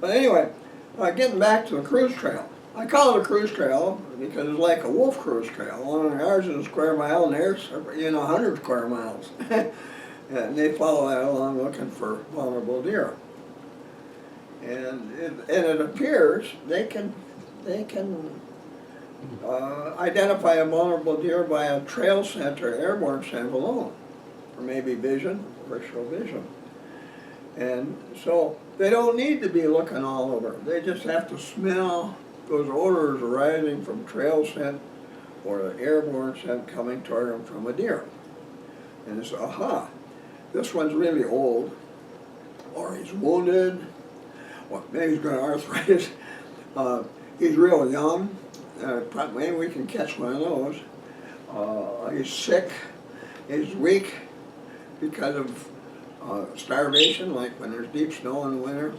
But anyway, getting back to the cruise trail. I call it a cruise trail because it's like a wolf cruise trail. One of ours is a square mile and theirs, 100 square miles. And they follow that along looking for vulnerable deer. And it appears they can identify a vulnerable deer by a trail scent or airborne scent alone, or maybe vision, peripheral vision. And so they don't need to be looking all over. They just have to smell those odors arising from trail scent or the airborne scent coming toward them from a deer. And it's, aha, this one's really old, or he's wounded, or maybe he's got arthritis, he's real young, maybe we can catch one of those. He's sick, he's weak because of starvation, like when there's deep snow in the winter.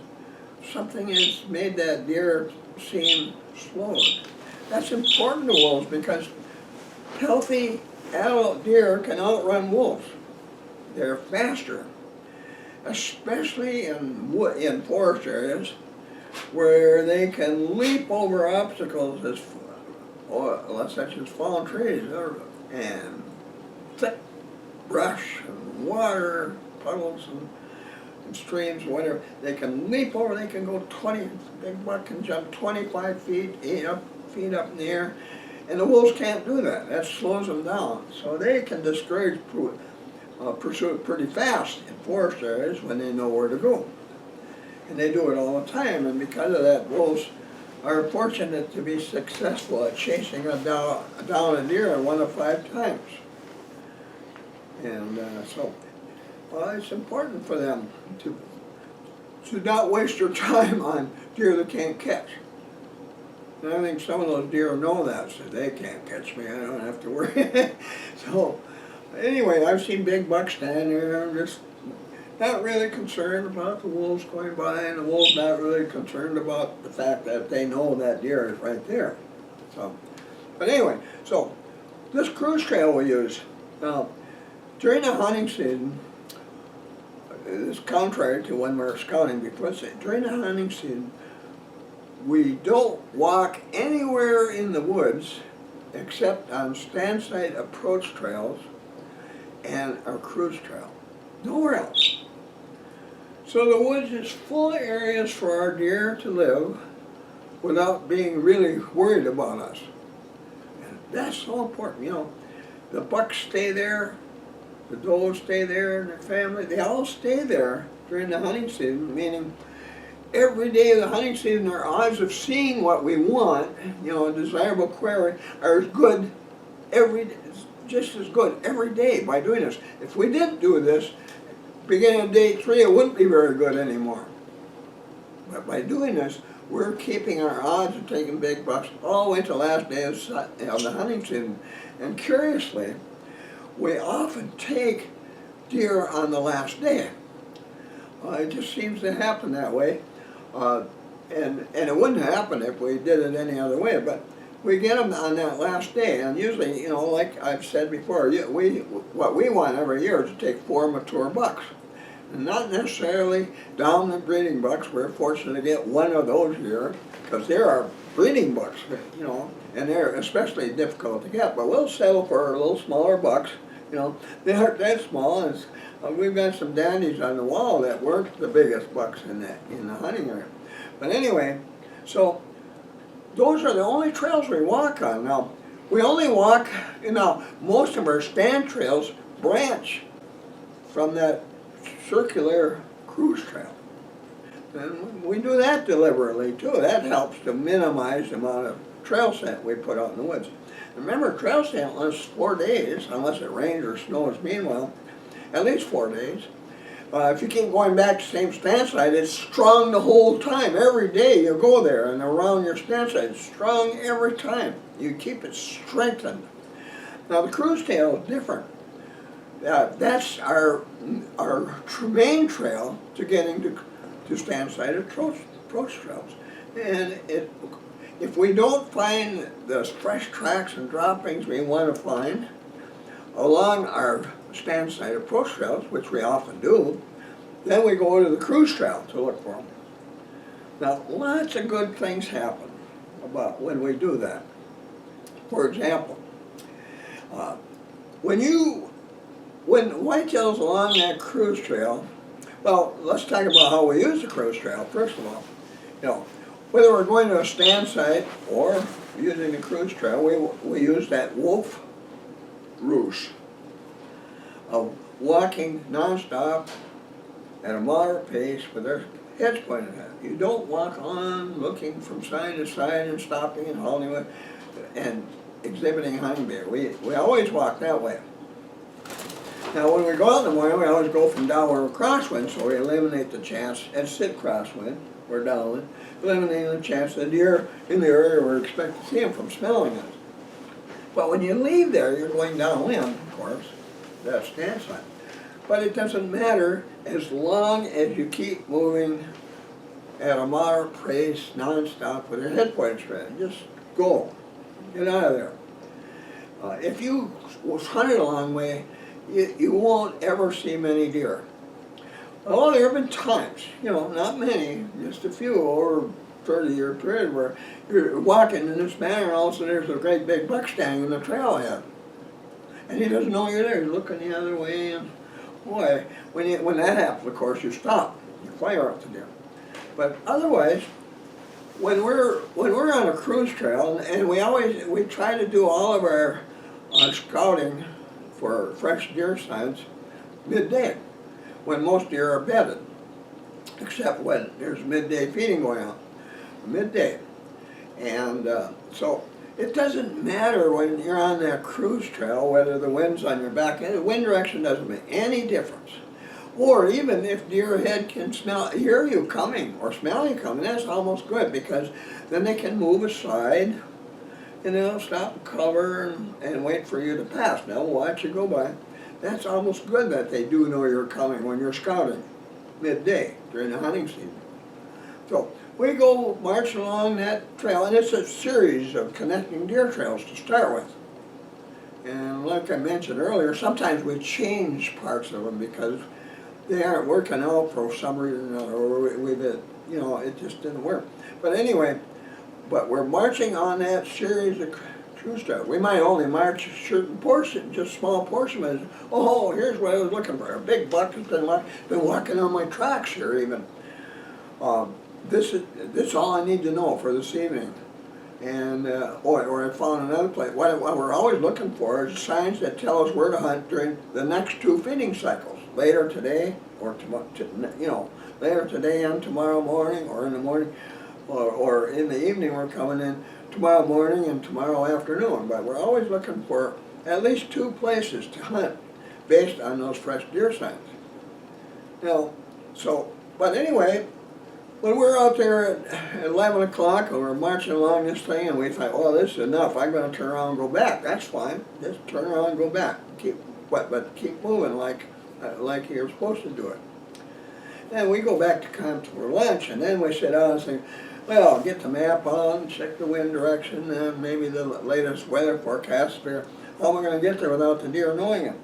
Something has made that deer seem slowed. That's important to wolves because healthy adult deer can outrun wolves. They're faster, especially in forest areas where they can leap over obstacles such as fallen trees and thick brush and water, puddles and streams, whatever. They can leap over, they can go 20, big buck can jump 25 feet, 8 feet up in the air, and the wolves can't do that. That slows them down. So they can discourage pursuit pretty fast in forest areas when they know where to go. And they do it all the time, and because of that, wolves are fortunate to be successful at chasing down a deer 1 of 5 times. And so it's important for them to not waste their time on deer they can't catch. And I think some of those deer know that, so they can't catch me, I don't have to worry. So anyway, I've seen big bucks stand there and just not really concerned about the wolves going by, and the wolves not really concerned about the fact that they know that deer is right there. So, but anyway, so this cruise trail we use. Now, during the hunting season, it's contrary to when we're scouting before, during the hunting season, we don't walk anywhere in the woods except on stand site approach trails and our cruise trail. Nowhere else. So the woods is full of areas for our deer to live without being really worried about us. And that's so important. The bucks stay there, the does stay there, and their family, they all stay there during the hunting season, meaning every day of the hunting season our odds of seeing what we want, a desirable quarry, are as good just as good every day by doing this. If we didn't do this, beginning of day 3, it wouldn't be very good anymore. But by doing this, we're keeping our odds of taking big bucks all the way to the last day of the hunting season. And curiously, we often take deer on the last day. It just seems to happen that way. And it wouldn't happen if we did it any other way, but we get them on that last day, and usually, like I've said before, what we want every year is to take 4 mature bucks. And not necessarily dominant breeding bucks. We're fortunate to get 1 of those here, because there are breeding bucks, and they're especially difficult to get. But we'll settle for a little smaller bucks. They aren't that small. And we've got some dandies on the wall that weren't the biggest bucks in the hunting area. But anyway, so those are the only trails we walk on. Now, we only walk, most of our stand trails branch from that circular cruise trail. And we do that deliberately too. That helps to minimize the amount of trail scent we put out in the woods. Remember, trail scent lasts 4 days, unless it rains or snows meanwhile, at least 4 days. If you keep going back to the same stand site, it's strong the whole time. Every day you go there and around your stand site, it's strong every time. You keep it strengthened. Now the cruise trail is different. That's our main trail to getting to stand site approach trails. And if we don't find the fresh tracks and droppings we want to find along our stand site approach trails, which we often do, then we go to the cruise trail to look for them. Now, lots of good things happen about when we do that. For example, uh, when whitetails along that cruise trail, well, let's talk about how we use the cruise trail, first of all. You know, whether we're going to a stand site or using the cruise trail, we use that wolf ruse of walking nonstop at a moderate pace with their heads pointed at. You don't walk on looking from side to side and stopping and halting and exhibiting hunting behavior. We always walk that way. Now when we go out in the morning, we always go from downwind or crosswind, so we eliminate the chance, and sit crosswind or downwind, eliminating the chance the deer in the area we expect to see them from smelling us. But when you leave there, you're going downwind, of course, that's stand site. But it doesn't matter as long as you keep moving at a moderate pace, non-stop, with your head pointed straight. Just go. Get out of there. If you was hunted a long way, you won't ever see many deer. Oh, there have been times, not many, just a few over a 30-year period where you're walking in this manner and all of a sudden there's a great big buck standing in the trailhead. And he doesn't know you're there. He's looking the other way, and boy, when that happens, of course, you stop. You fire up the deer. But otherwise, when we're on a cruise trail, and we try to do all of our scouting for fresh deer signs midday, when most deer are bedded, except when there's midday feeding going on, midday. And so it doesn't matter when you're on that cruise trail whether the wind's on your back. The wind direction doesn't make any difference. Or even if deer head can hear you coming or smell you coming, that's almost good, because then they can move aside and they'll stop and cover and wait for you to pass. They'll watch you go by. That's almost good that they do know you're coming when you're scouting midday during the hunting season. So we go march along that trail, and it's a series of connecting deer trails to start with. And like I mentioned earlier, sometimes we change parts of them because they aren't working out for some reason or it just didn't work. But anyway, we're marching on that series of cruise trails. We might only march a certain portion, just small portion. But oh, here's what I was looking for. A big buck has been walking on my tracks here even. This is all I need to know for this evening. And or I found another place. What we're always looking for is signs that tell us where to hunt during the next 2 feeding cycles. Later today, or later today and tomorrow morning, or in the morning, or in the evening. We're coming in tomorrow morning and tomorrow afternoon. But we're always looking for at least 2 places to hunt based on those fresh deer signs. But anyway, when we're out there at 11 o'clock and we're marching along this thing and we think, oh, this is enough, I'm going to turn around and go back. That's fine. Just turn around and go back. But keep moving like you're supposed to do it. Then we go back to camp for lunch, and then we sit down and think, well, get the map on, check the wind direction, and maybe the latest weather forecast for how we're going to get there without the deer knowing it.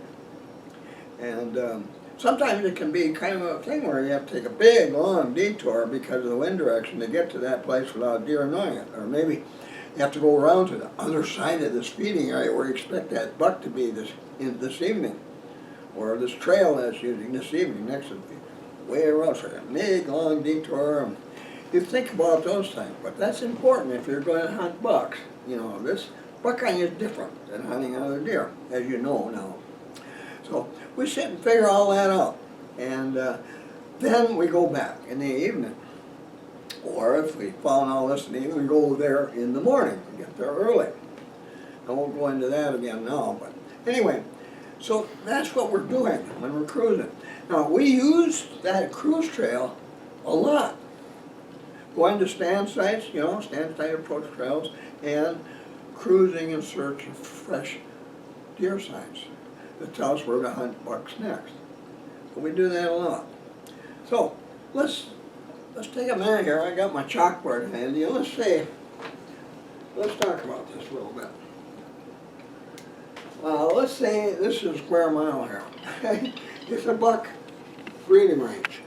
And sometimes it can be kind of a thing where you have to take a big, long detour because of the wind direction to get to that place without deer knowing it. Or maybe you have to go around to the other side of this feeding area where you expect that buck to be this evening. Or this trail that's using this evening next to the way around. So a big, long detour. You think about those things, but that's important if you're going to hunt bucks. This buck hunting is different than hunting other deer, as you know now. So we sit and figure all that out, and then we go back in the evening. Or if we found all this in the evening, we go there in the morning and get there early. I won't go into that again now, but anyway, so that's what we're doing when we're cruising. Now, we use that cruise trail a lot. Going to stand sites, stand site approach trails, and cruising in search of fresh deer signs that tell us where to hunt bucks next. So we do that a lot. So let's take a minute here. I got my chalkboard handy. Let's talk about this a little bit. Let's say this is a square mile here. It's a buck breeding range.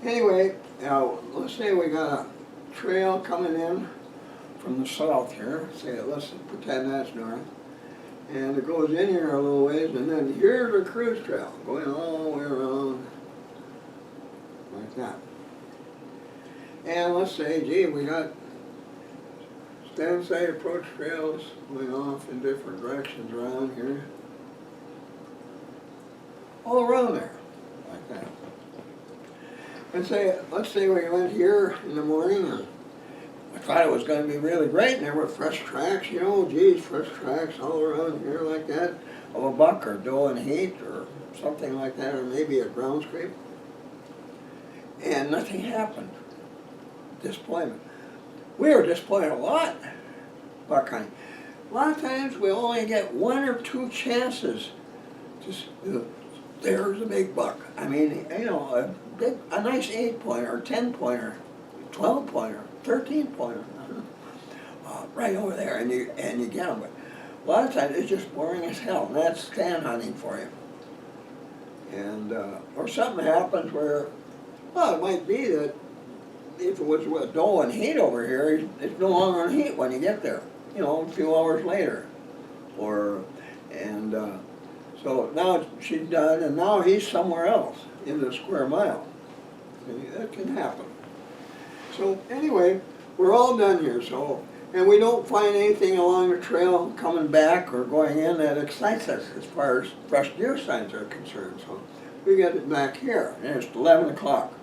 Anyway, let's say we got a trail coming in from the south here. Say, let's pretend that's north. And it goes in here a little ways, and then here's a cruise trail going all the way around like that. And let's say, gee, we got stand-side approach trails going off in different directions around here. All around there, like that. And say, let's say we went here in the morning, and I thought it was going to be really great, and there were fresh tracks, you know, geez, fresh tracks all around here like that, of a buck or doe and heat or something like that, or maybe a ground scrape. And nothing happened. Disappointment. We were disappointed a lot, buck hunting. A lot of times we only get 1 or 2 chances to, there's a big buck. I mean, you know, a nice 8-pointer, or 10-pointer, 12-pointer, 13-pointer, right over there, and you get them. But a lot of times it's just boring as hell, and that's stand hunting for you. And or something happens where, well, it might be that if it was with doe and heat over here, it's no longer in heat when you get there. You know, a few hours later, so now she's done, and now he's somewhere else in the square mile. That can happen. So anyway, we're all done here. So, and we don't find anything along the trail coming back or going in that excites us as far as fresh deer signs are concerned. So we get it back here, and it's 11 o'clock.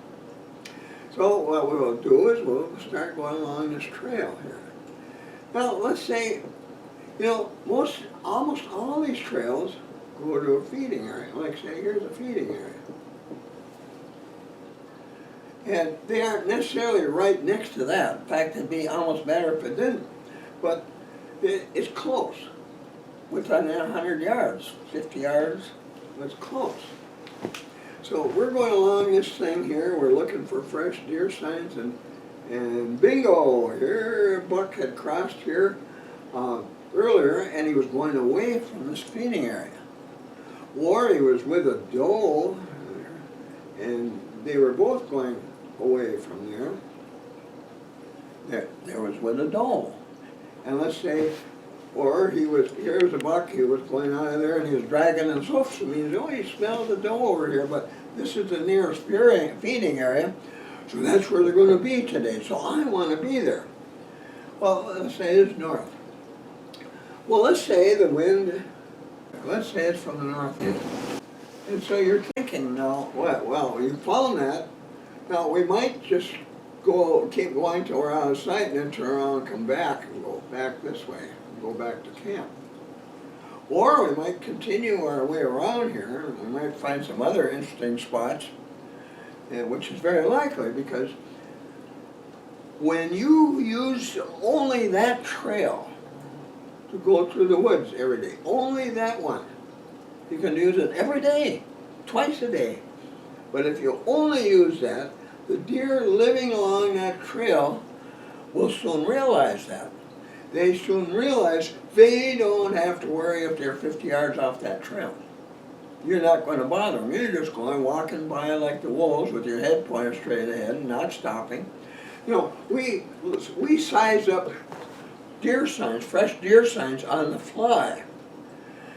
So what we'll do is we'll start going along this trail here. Now let's say, you know, almost all these trails go to a feeding area. Like say, here's a feeding area. And they aren't necessarily right next to that. In fact, it'd be almost better if it didn't. But it's close. Within 100 yards, 50 yards, it's close. So we're going along this thing here. We're looking for fresh deer signs, and bingo! Here a buck had crossed here earlier, and he was going away from this feeding area. Or he was with a doe, and they were both going away from there. There was with a doe. And let's say, or here's a buck, he was going out of there and he was dragging his hoofs, and he said, oh, he smelled the doe over here, but this is the nearest feeding area, so that's where they're going to be today, so I want to be there. Well, let's say it's north. Well, let's say the wind, let's say it's from the northeast. And so you're thinking now, well, you found that. Now we might just keep going till we're out of sight and then turn around and come back and go back this way, and go back to camp. Or we might continue our way around here, and we might find some other interesting spots, which is very likely because when you use only that trail to go through the woods every day, only that one, you can use it every day, twice a day. But if you only use that, the deer living along that trail will soon realize that. They soon realize they don't have to worry if they're 50 yards off that trail. You're not going to bother them. You're just going walking by like the wolves with your head pointed straight ahead and not stopping. You know, we size up deer signs, fresh deer signs on the fly.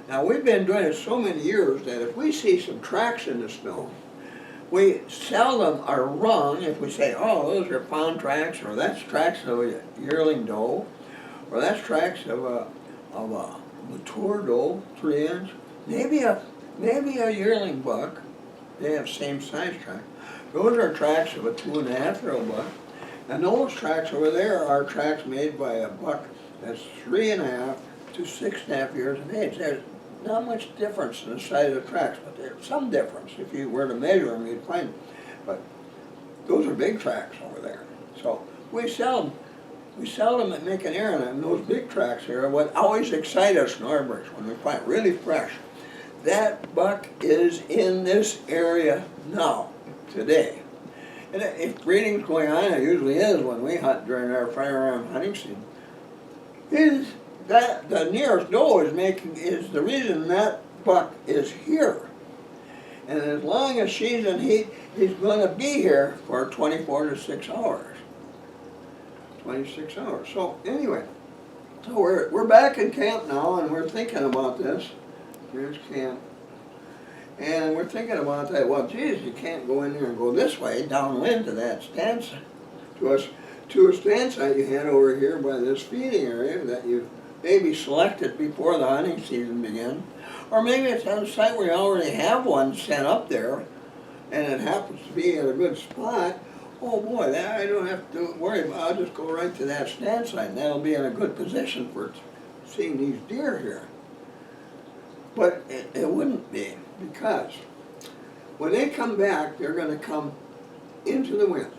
Now we've been doing it so many years that if we see some tracks in the snow, we seldom are wrong if we say, oh, those are fawn tracks, or that's tracks of a yearling doe, or that's tracks of a mature doe, 3-inch, maybe a yearling buck. They have same size track. Those are tracks of a 2.5-year-old buck, and those tracks over there are tracks made by a buck that's 3.5 to 6.5 years of age. There's not much difference in the size of the tracks, but there's some difference. If you were to measure them, you'd find them. But those are big tracks over there. So we seldom make an error, and those big tracks here are what always excite us Nordbergs when we find really fresh. That buck is in this area now, today. And if breeding's going on, it usually is when we hunt during our firearm hunting season, is that the nearest doe is the reason that buck is here. And as long as she's in heat, he's going to be here for 24 to 6 hours. 26 hours. So anyway, so we're back in camp now, and we're thinking about this. Here's camp. And we're thinking about that. Well, geez, you can't go in there and go this way, downwind to that stand site. To a stand site you had over here by this feeding area that you maybe selected before the hunting season began. Or maybe it's on a site where you already have one set up there, and it happens to be at a good spot. Oh boy, that I don't have to worry about. I'll just go right to that stand site, and that'll be in a good position for seeing these deer here. But it wouldn't be, because when they come back, they're going to come into the wind,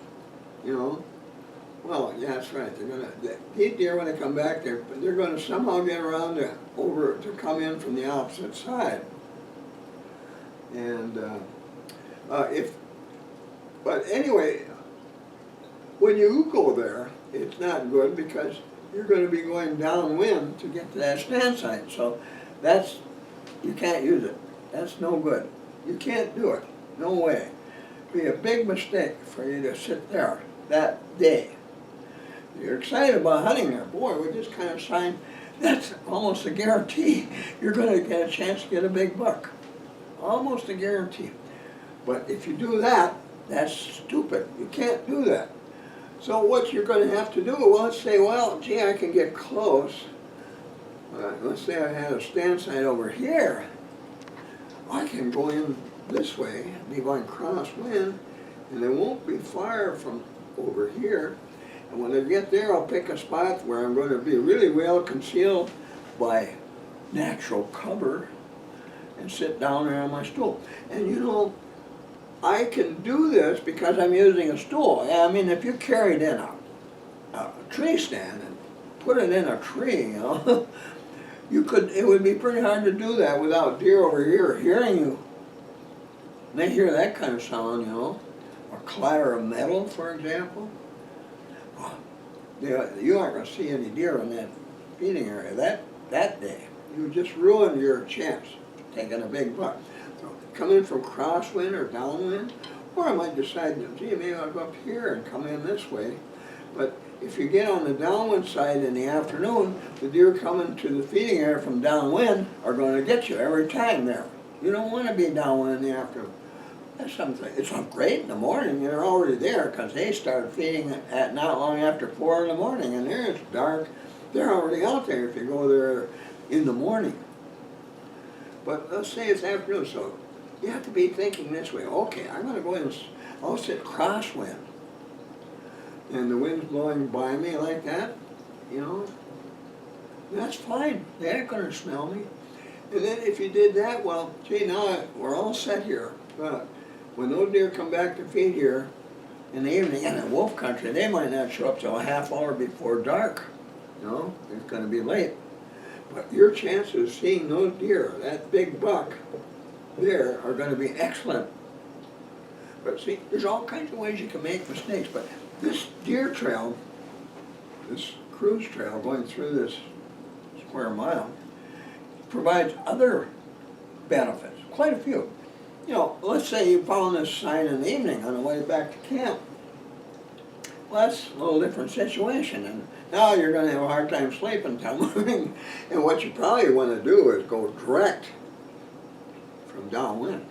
you know. Well, yeah, that's right. These deer, when they come back, they're going to somehow get around to come in from the opposite side. And but anyway, when you go there, it's not good because you're going to be going downwind to get to that stand site. So you can't use it. That's no good. You can't do it. No way. It'd be a big mistake for you to sit there that day. You're excited about hunting there. Boy, we just kind of signed, that's almost a guarantee you're going to get a chance to get a big buck. Almost a guarantee. But if you do that, that's stupid. You can't do that. So what you're going to have to do, well, let's say, well, gee, I can get close. Let's say I had a stand site over here. I can go in this way, be going crosswind, and there won't be fire from over here. And when I get there, I'll pick a spot where I'm going to be really well concealed by natural cover and sit down there on my stool. And you know, I can do this because I'm using a stool. I mean, if you carried in a tree stand and put it in a tree, you know, it would be pretty hard to do that without deer over here hearing you. They hear that kind of sound, you know, or clatter of metal, for example. You aren't going to see any deer in that feeding area that day. You just ruined your chance of taking a big buck. So come in from crosswind or downwind, or I might decide, gee, maybe I'll go up here and come in this way. But if you get on the downwind side in the afternoon, the deer coming to the feeding area from downwind are going to get you every time there. You don't want to be downwind in the afternoon. That's something. It's great in the morning. You're already there because they start feeding at not long after 4 in the morning, and there it's dark. They're already out there if you go there in the morning. But let's say it's afternoon, so you have to be thinking this way. Okay, I'm going to go in. I'll sit crosswind, and the wind's blowing by me like that. You know, that's fine. They ain't going to smell me. And then if you did that, well, gee, now we're all set here. But when those deer come back to feed here in the evening, in the wolf country, they might not show up till a half hour before dark. You know, it's going to be late. But your chances of seeing those deer, that big buck there, are going to be excellent. But see, there's all kinds of ways you can make mistakes. But this deer trail, this cruise trail going through this square mile, provides other benefits, quite a few. You know, let's say you found this sign in the evening on the way back to camp. Well, that's a little different situation, and now you're going to have a hard time sleeping until morning. And what you probably want to do is go direct from downwind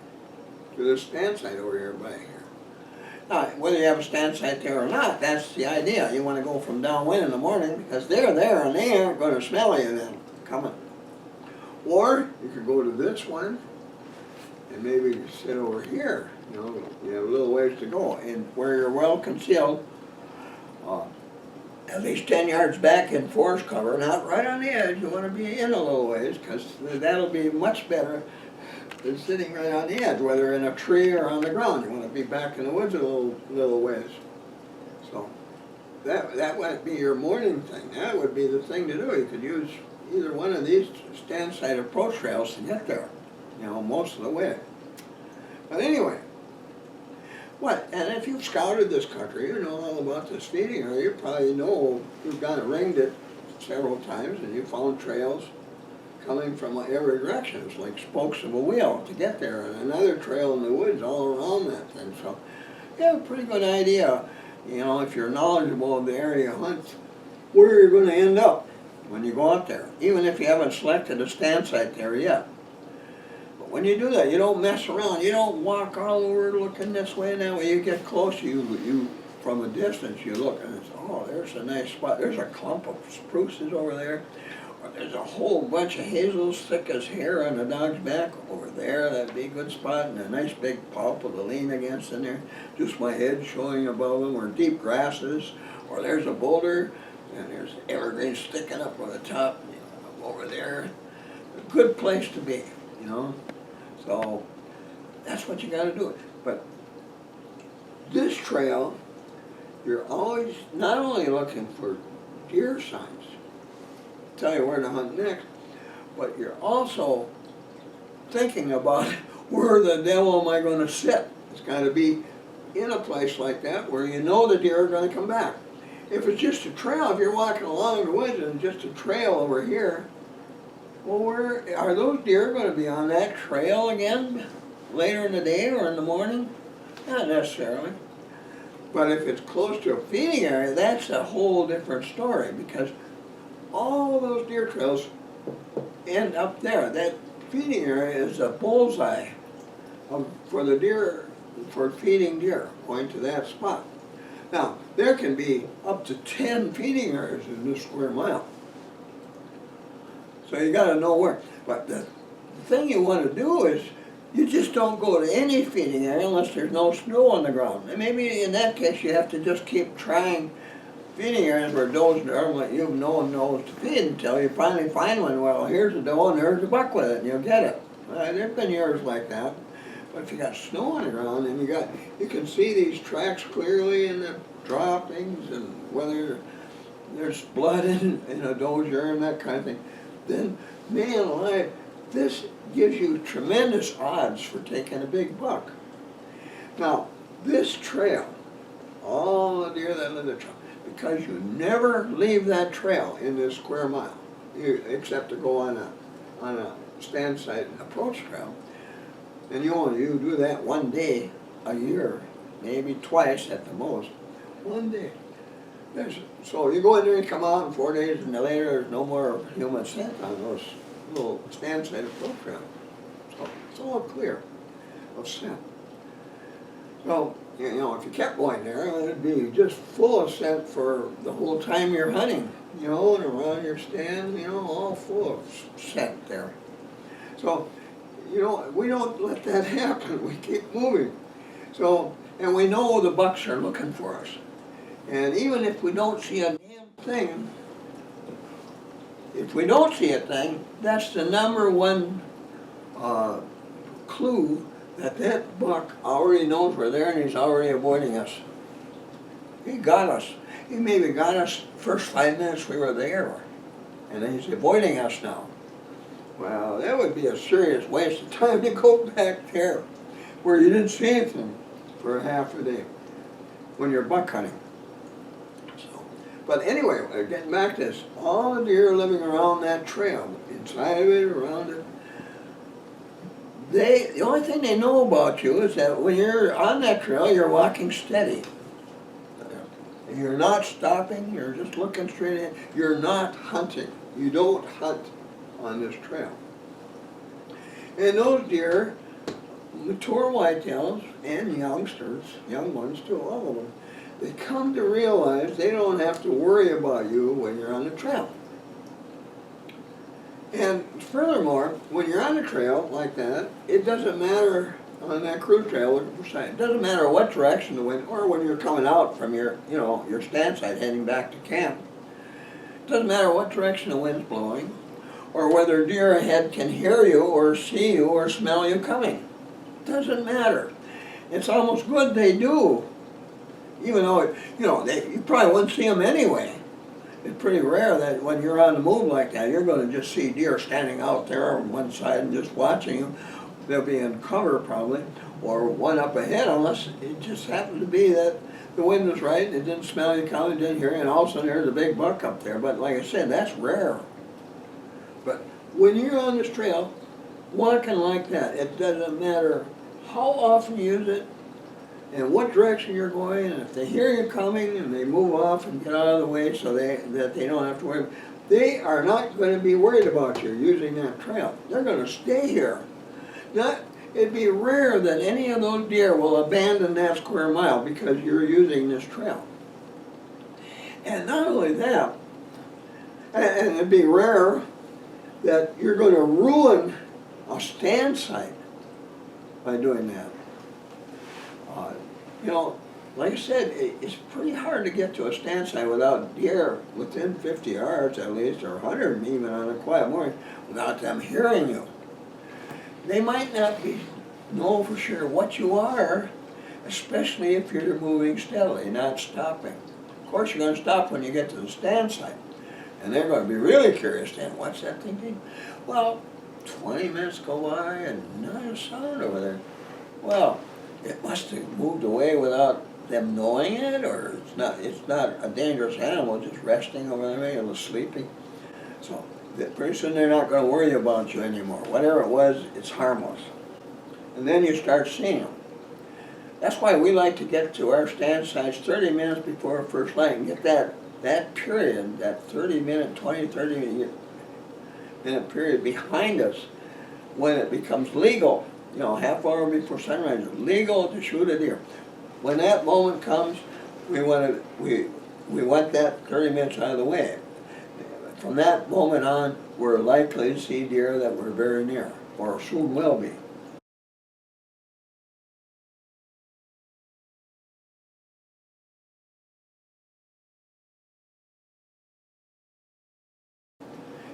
to this stand site over here by here. Now, whether you have a stand site there or not, that's the idea. You want to go from downwind in the morning because they're there and they aren't going to smell you then coming. Or you could go to this one and maybe sit over here. You know, you have a little ways to go, and where you're well concealed, at least 10 yards back in forest cover, not right on the edge. You want to be in a little ways because that'll be much better than sitting right on the edge, whether in a tree or on the ground. You want to be back in the woods a little ways. So that might be your morning thing. That would be the thing to do. You could use either one of these stand site approach trails to get there, you know, most of the way. But anyway, and if you've scouted this country, you know all about this feeding area. You probably know you've gone and ringed it several times and you found trails coming from every direction. It's like spokes of a wheel to get there, and another trail in the woods all around that thing. So you have a pretty good idea, you know, if you're knowledgeable of the area you hunt, where you're going to end up when you go out there, even if you haven't selected a stand site there yet. But when you do that, you don't mess around. You don't walk all over looking this way and that way. You get close, you from a distance, you look and it's, oh, there's a nice spot. There's a clump of spruces over there. Or there's a whole bunch of hazels thick as hair on the dog's back over there. That'd be a good spot. And a nice big poplar to lean against in there. Just my head showing above them. Or deep grasses. Or there's a boulder. And there's evergreen sticking up on the top, you know, over there. A good place to be, you know. So that's what you got to do. But this trail, you're always not only looking for deer signs, tell you where to hunt next, but you're also thinking about where the devil am I going to sit. It's got to be in a place like that where you know the deer are going to come back. If it's just a trail, if you're walking along the woods and just a trail over here, well, where are those deer going to be on that trail again later in the day or in the morning? Not necessarily. But if it's close to a feeding area, that's a whole different story, because all those deer trails end up there. That feeding area is a bullseye for the deer, for feeding deer, going to that spot. Now, there can be up to 10 feeding areas in this square mile. So you got to know where. But the thing you want to do is, you just don't go to any feeding area unless there's no snow on the ground. And maybe in that case you have to just keep trying feeding areas where does normally you've known those to feed until you finally find one. Well, here's a doe and there's a buck with it, and you'll get it. There's been years like that. But if you got snow on the ground and you can see these tracks clearly in the droppings and whether there's blood in a doe's urine, that kind of thing, then man alive, this gives you tremendous odds for taking a big buck. Now, this trail, all the deer that live the trail, because you never leave that trail in this square mile, except to go on a stand site approach trail, and you do that one day a year, maybe twice at the most, one day. So you go in there and come out, and 4 days and later there's no more human scent on those little stand site approach trail. So it's all clear of scent. So, you know, if you kept going there, it'd be just full of scent for the whole time you're hunting, you know, and around your stand, you know, all full of scent there. So, you know, we don't let that happen. We keep moving. So, and we know the bucks are looking for us. And even if we don't see a damn thing, if we don't see a thing, that's the number one clue that buck already knows we're there and he's already avoiding us. He got us. He maybe got us first 5 minutes we were there, and then he's avoiding us now. Well, that would be a serious waste of time to go back there where you didn't see anything for half a day when you're buck hunting. But anyway, getting back to this, all the deer living around that trail, inside of it, around it, the only thing they know about you is that when you're on that trail, you're walking steady. You're not stopping, you're just looking straight in. You're not hunting. You don't hunt on this trail. And those deer, mature whitetails and youngsters, young ones too, all of them, they come to realize they don't have to worry about you when you're on the trail. And furthermore, when you're on a trail like that, it doesn't matter on that cruise trail, it doesn't matter what direction the wind, or when you're coming out from your stand site heading back to camp. It doesn't matter what direction the wind's blowing, or whether deer ahead can hear you or see you or smell you coming. It doesn't matter. It's almost good they do. Even though, you probably wouldn't see them anyway. It's pretty rare that when you're on the move like that, you're going to just see deer standing out there on one side and just watching you. They'll be in cover probably, or one up ahead, unless it just happened to be that the wind was right, it didn't smell you coming, didn't hear you, and all of a sudden there's a big buck up there. But like I said, that's rare. But when you're on this trail, walking like that, it doesn't matter how often you use it and what direction you're going, and if they hear you coming and they move off and get out of the way so that they don't have to worry, they are not going to be worried about you using that trail. They're going to stay here. It'd be rare that any of those deer will abandon that square mile because you're using this trail. And not only that, and it'd be rare that you're going to ruin a stand site by doing that. You know, like I said, it's pretty hard to get to a stand site without deer within 50 yards at least, or 100 even on a quiet morning, without them hearing you. They might not know for sure what you are, especially if you're moving steadily, not stopping. Of course, you're going to stop when you get to the stand site, and they're going to be really curious then, what's that thinking? Well, 20 minutes go by and not a sound over there. Well, it must have moved away without them knowing it, or it's not a dangerous animal just resting over there, maybe it was sleeping. So pretty soon they're not going to worry about you anymore. Whatever it was, it's harmless. And then you start seeing them. That's why we like to get to our stand sites 30 minutes before first light and get that period, that 30-minute, 30-minute period behind us when it becomes legal. You know, half hour before sunrise, it's legal to shoot a deer. When that moment comes, we want that 30 minutes out of the way. From that moment on, we're likely to see deer that we're very near, or soon will be.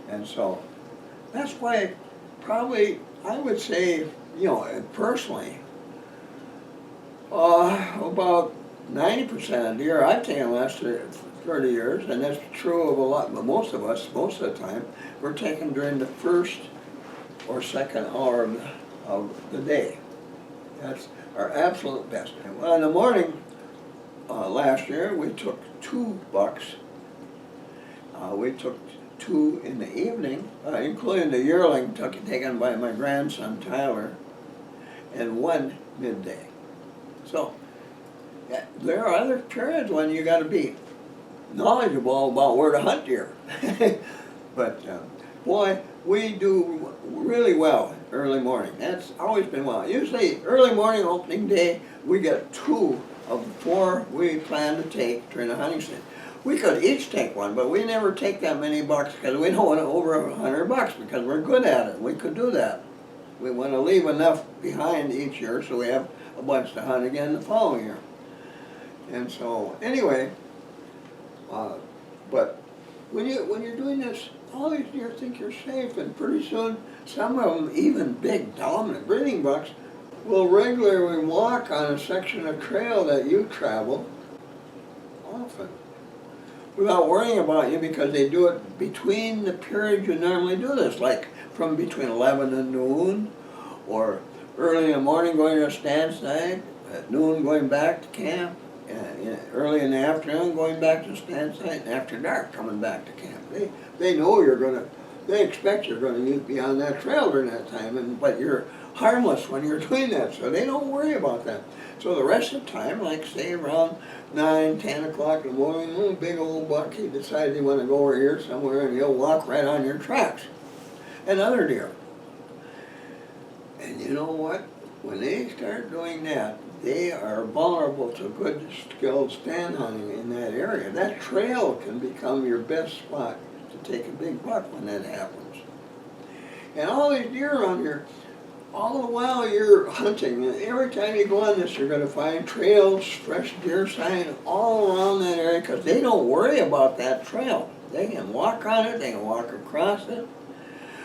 And so, that's why probably I would say, you know, personally, about 90% of deer I've taken the last 30 years, and that's true of a lot, but most of us, most of the time, we're taken during the first or second hour of the day. That's our absolute best. Well, in the morning, last year, we took 2 bucks. We took 2 in the evening, including the yearling taken by my grandson Tyler, and 1 midday. So there are other periods when you got to be knowledgeable about where to hunt deer. But boy, we do really well early morning. That's always been well. Usually early morning opening day, we get 2 of the 4 we plan to take during the hunting season. We could each take 1, but we never take that many bucks because we don't want to over $100 because we're good at it. We could do that. We want to leave enough behind each year so we have a bunch to hunt again the following year. And so, anyway, but when you're doing this, all these deer think you're safe, and pretty soon, some of them, even big, dominant breeding bucks, will regularly walk on a section of trail that you travel often, without worrying about you, because they do it between the periods you normally do this, like from between 11 and noon, or early in the morning going to a stand site, at noon going back to camp, early in the afternoon going back to the stand site, and after dark coming back to camp. They know they expect you're going to be on that trail during that time, but you're harmless when you're doing that, so they don't worry about that. So the rest of the time, like say around 9, 10 o'clock in the morning, big old buck, he decides he wants to go over here somewhere, and he'll walk right on your tracks. And other deer. And you know what? When they start doing that, they are vulnerable to good, skilled stand hunting in that area. That trail can become your best spot to take a big buck when that happens. And all these deer around here, all the while you're hunting, and every time you go on this, you're going to find trails, fresh deer sign all around that area, because they don't worry about that trail. They can walk on it, they can walk across it.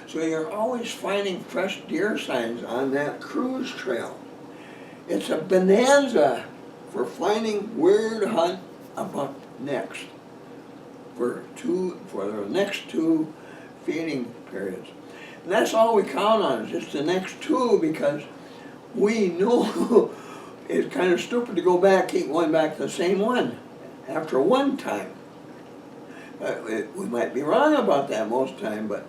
So you're always finding fresh deer signs on that cruise trail. It's a bonanza for finding where to hunt a buck next for the next 2 feeding periods. And that's all we count on, is just the next 2, because we know it's kind of stupid to keep going back to the same one after one time. We might be wrong about that most time, but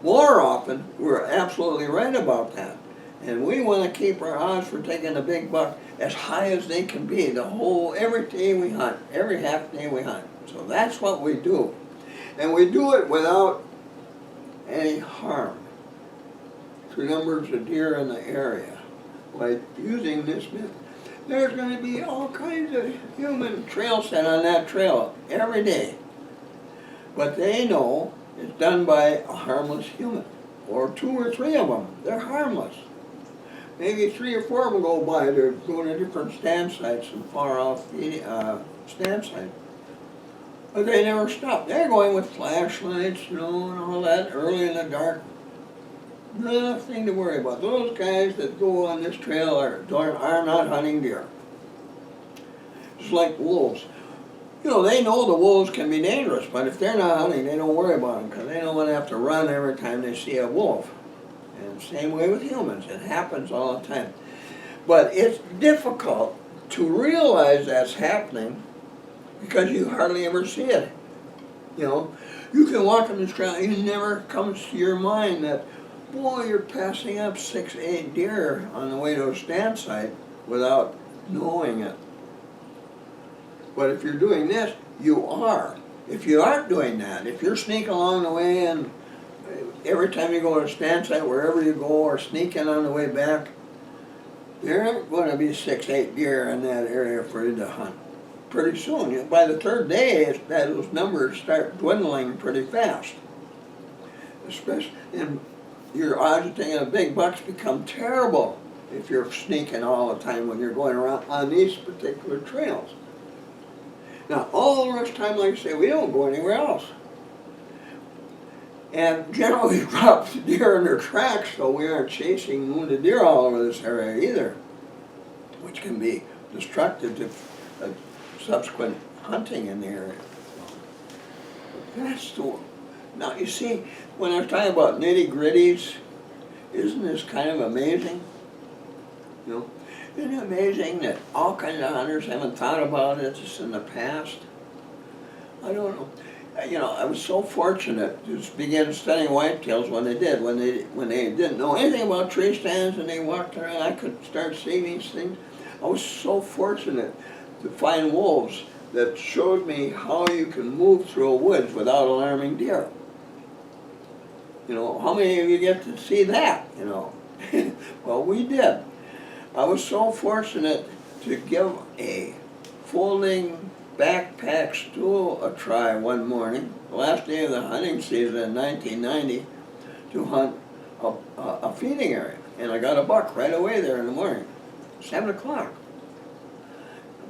more often, we're absolutely right about that. And we want to keep our odds for taking a big buck as high as they can be every day we hunt, every half day we hunt. So that's what we do. And we do it without any harm to numbers of deer in the area. By using this method, there's going to be all kinds of human trail set on that trail every day. But they know it's done by a harmless human, or 2 or 3 of them. They're harmless. Maybe 3 or 4 of them go by. They're going to different stand sites and far off stand sites. But they never stop. They're going with flashlights, and all that early in the dark. Nothing to worry about. Those guys that go on this trail are not hunting deer. It's like wolves. They know the wolves can be dangerous, but if they're not hunting, they don't worry about them because they don't want to have to run every time they see a wolf. And same way with humans. It happens all the time. But it's difficult to realize that's happening because you hardly ever see it. You can walk on this trail and it never comes to your mind that, boy, you're passing up 6, 8 deer on the way to a stand site without knowing it. But if you're doing this, you are. If you aren't doing that, if you're sneaking along the way and every time you go to a stand site, wherever you go, or sneak in on the way back, there aren't going to be 6, 8 deer in that area for you to hunt. Pretty soon, by the 3rd day, those numbers start dwindling pretty fast. Especially, and your odds of taking a big bucks become terrible if you're sneaking all the time when you're going around on these particular trails. Now, all the rest of the time, like I say, we don't go anywhere else. And generally we drop the deer in their tracks, so we aren't chasing wounded deer all over this area either, which can be destructive to subsequent hunting in the area. That's the one. Now, you see, when I was talking about nitty-gritties, isn't this kind of amazing? Isn't it amazing that all kinds of hunters haven't thought about it just in the past? I don't know. I was so fortunate to begin studying whitetails when they did. When they didn't know anything about tree stands and they walked around, I could start seeing these things. I was so fortunate to find wolves that showed me how you can move through a woods without alarming deer. How many of you get to see that? Well, we did. I was so fortunate to give a folding backpack stool a try one morning, the last day of the hunting season in 1990, to hunt a feeding area. And I got a buck right away there in the morning, 7 o'clock.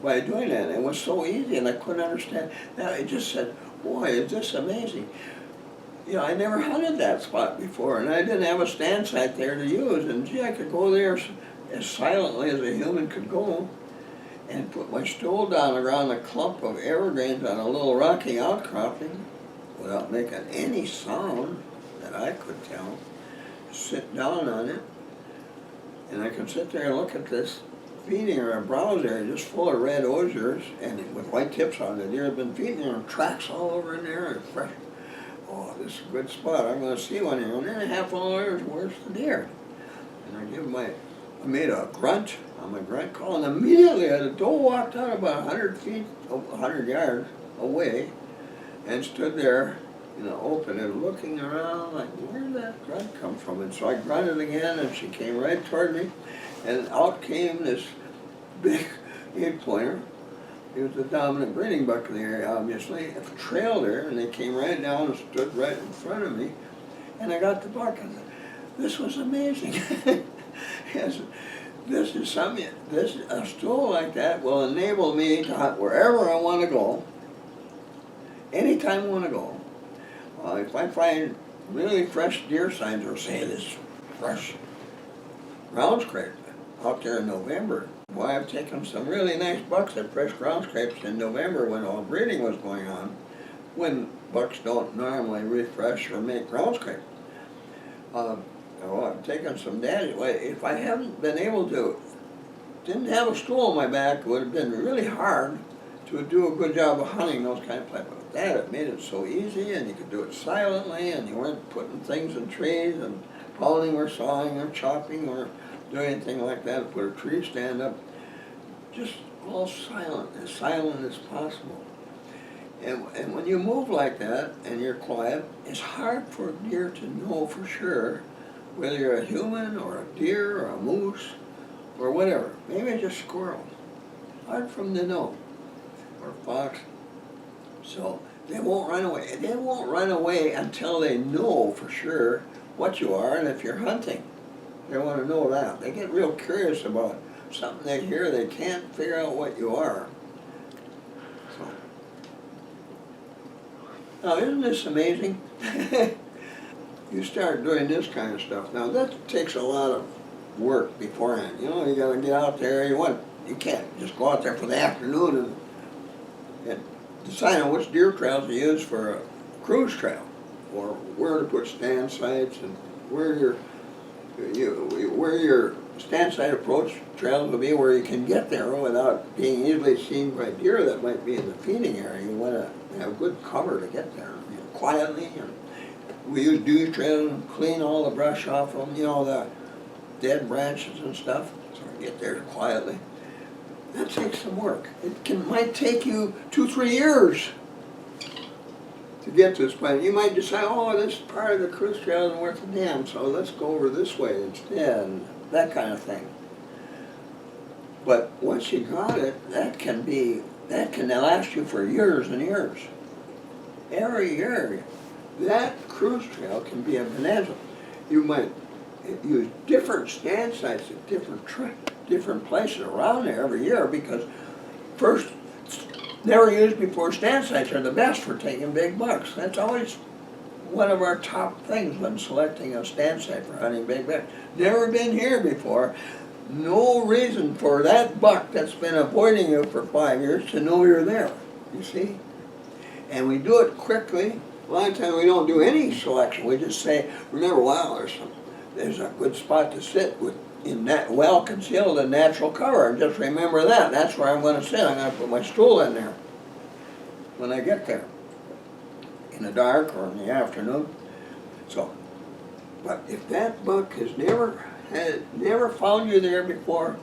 By doing that, it was so easy and I couldn't understand. Now I just said, boy, is this amazing. I never hunted that spot before and I didn't have a stand site there to use. And gee, I could go there as silently as a human could go and put my stool down around a clump of evergreens on a little rocky outcropping without making any sound that I could tell. Sit down on it, and I could sit there and look at this feeding or a browse area just full of red osiers and with white tips on it. The deer have been feeding there and tracks all over in there and fresh. Oh, this is a good spot. I'm going to see one here. And then a half hour, where's the deer? And I made a grunt on my grunt call, and immediately the doe walked out about 100 yards away, and stood there in the open and looking around like, where did that grunt come from? And so I grunted again, and she came right toward me, and out came this big 8-pointer. He was the dominant breeding buck of the area, obviously. It trailed her, and they came right down and stood right in front of me, and I got the buck. I said, this was amazing. Yes, a stool like that will enable me to hunt wherever I want to go, anytime I want to go. If I find really fresh deer signs, or say this fresh ground scrape out there in November, boy, I've taken some really nice bucks at fresh ground scrapes in November when all breeding was going on, when bucks don't normally refresh or make ground scrape. I've taken some daddy. If I hadn't been able to, didn't have a stool on my back, it would have been really hard to do a good job of hunting those kind of places. But that, it made it so easy, and you could do it silently, and you weren't putting things in trees and holding or sawing or chopping or doing anything like that. Put a tree stand up, just all silent as possible. And when you move like that and you're quiet, it's hard for a deer to know for sure whether you're a human or a deer or a moose or whatever. Maybe just squirrel. Hard for them to know. Or fox. So they won't run away. They won't run away until they know for sure what you are and if you're hunting. They want to know that. They get real curious about something they hear. They can't figure out what you are. So. Now, isn't this amazing? You start doing this kind of stuff. Now, that takes a lot of work beforehand. You know, you got to get out there. You can't just go out there for the afternoon and decide on which deer trails to use for a cruise trail, or where to put stand sites and where your stand site approach trails will be, where you can get there without being easily seen by deer that might be in the feeding area. You want to have good cover to get there, quietly. And we use dew trails and clean all the brush off them, the dead branches and stuff, so we get there quietly. That takes some work. Might take you 2-3 years to get to this point. You might decide, oh, this part of the cruise trail isn't worth a damn, so let's go over this way instead, and that kind of thing. But once you got it, that can last you for years and years. Every year, that cruise trail can be a bonanza. You might use different stand sites at different places around there every year, because first, never used before stand sites are the best for taking big bucks. That's always one of our top things when selecting a stand site for hunting big bucks. Never been here before. No reason for that buck that's been avoiding you for 5 years to know you're there, you see? And we do it quickly. A lot of times we don't do any selection. We just say, remember, wow, there's a good spot to sit in that well-concealed and natural cover. And just remember that. That's where I'm going to sit. I'm going to put my stool in there when I get there, in the dark or in the afternoon. So, but if that buck has never found you there before,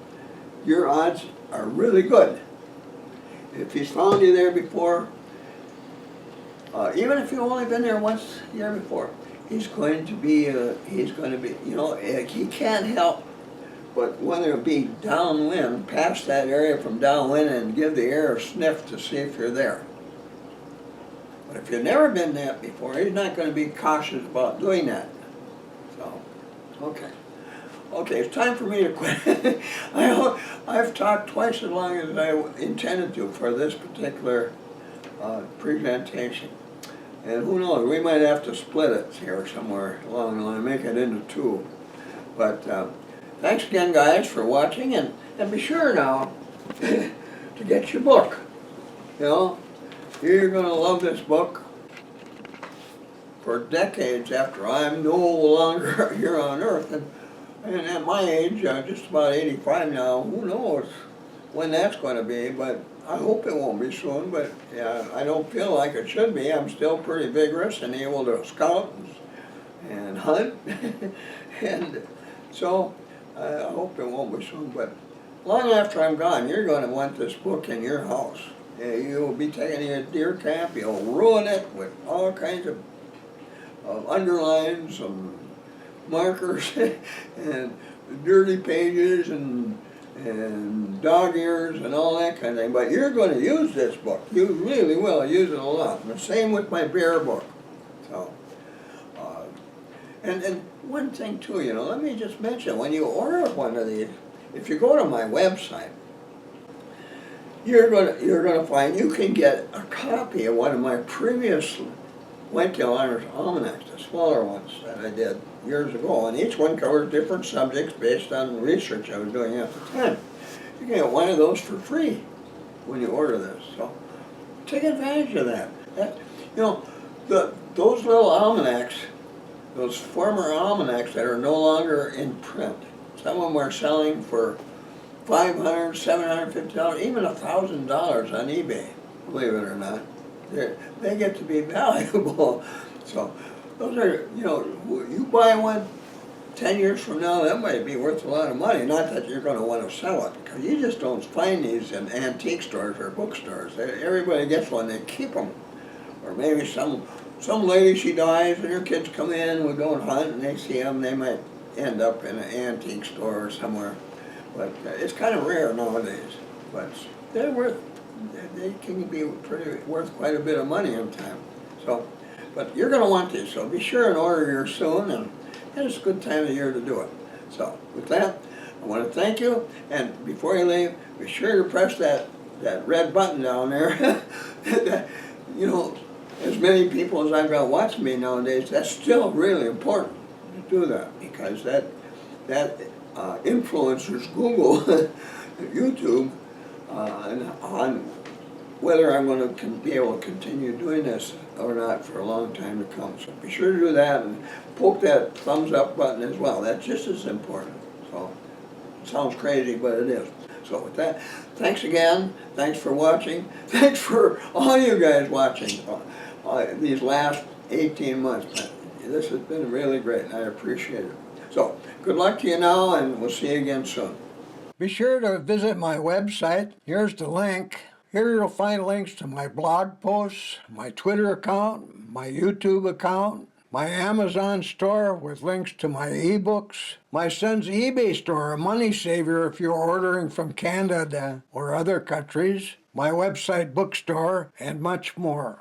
your odds are really good. If he's found you there before, even if you've only been there once the year before, he's going to be, he can't help but whether it be downwind, past that area from downwind, and give the air a sniff to see if you're there. But if you've never been there before, he's not going to be cautious about doing that. So, okay. Okay, it's time for me to quit. I've talked twice as long as I intended to for this particular presentation. And who knows, we might have to split it here somewhere along the line, make it into two. But thanks again, guys, for watching, and be sure now to get your book. You're going to love this book for decades after I'm no longer here on Earth. And at my age, just about 85 now, who knows when that's going to be, but I hope it won't be soon, but yeah, I don't feel like it should be. I'm still pretty vigorous and able to scout and hunt, and so I hope it won't be soon, but long after I'm gone, you're going to want this book in your house. You'll be taking it to deer camp, you'll ruin it with all kinds of underlines and markers and dirty pages and dog ears and all that kind of thing, but you're going to use this book. You really will use it a lot. And the same with my bear book. So, and one thing too, let me just mention, when you order one of these, if you go to my website, you're going to find you can get a copy of one of my previous Whitetail Hunters Almanacs, the smaller ones that I did years ago, and each one covers different subjects based on the research I was doing at the time. You can get one of those for free when you order this, so take advantage of that. Those little almanacs, those former almanacs that are no longer in print, some of them are selling for $500, $750, even $1,000 on eBay. believe it or not. They get to be valuable. So those are, you know, you buy one 10 years from now, that might be worth a lot of money. Not that you're going to want to sell it, because you just don't find these in antique stores or bookstores. Everybody gets one, they keep them. Or maybe some lady, she dies and her kids come in, we go and hunt and they see them, they might end up in an antique store or somewhere. But it's kind of rare nowadays. But they're worth, they can be worth quite a bit of money in time. So, but you're going to want these, so be sure and order yours soon, and it's a good time of year to do it. So with that, I want to thank you, and before you leave, be sure to press that red button down there. You know, as many people as I've got watching me nowadays, that's still really important to do that, because that influences Google, YouTube, on whether I'm going to be able to continue doing this or not for a long time to come. So be sure to do that, and poke that thumbs up button as well. That's just as important. So it sounds crazy, but it is. So with that, thanks again. Thanks for watching. Thanks for all you guys watching these last 18 months. This has been really great, and I appreciate it. So good luck to you now, and we'll see you again soon. Be sure to visit my website. Here's the link. Here you'll find links to my blog posts, my Twitter account, my YouTube account, my Amazon store with links to my ebooks, my son's eBay store, a money saver if you're ordering from Canada or other countries, my website bookstore, and much more.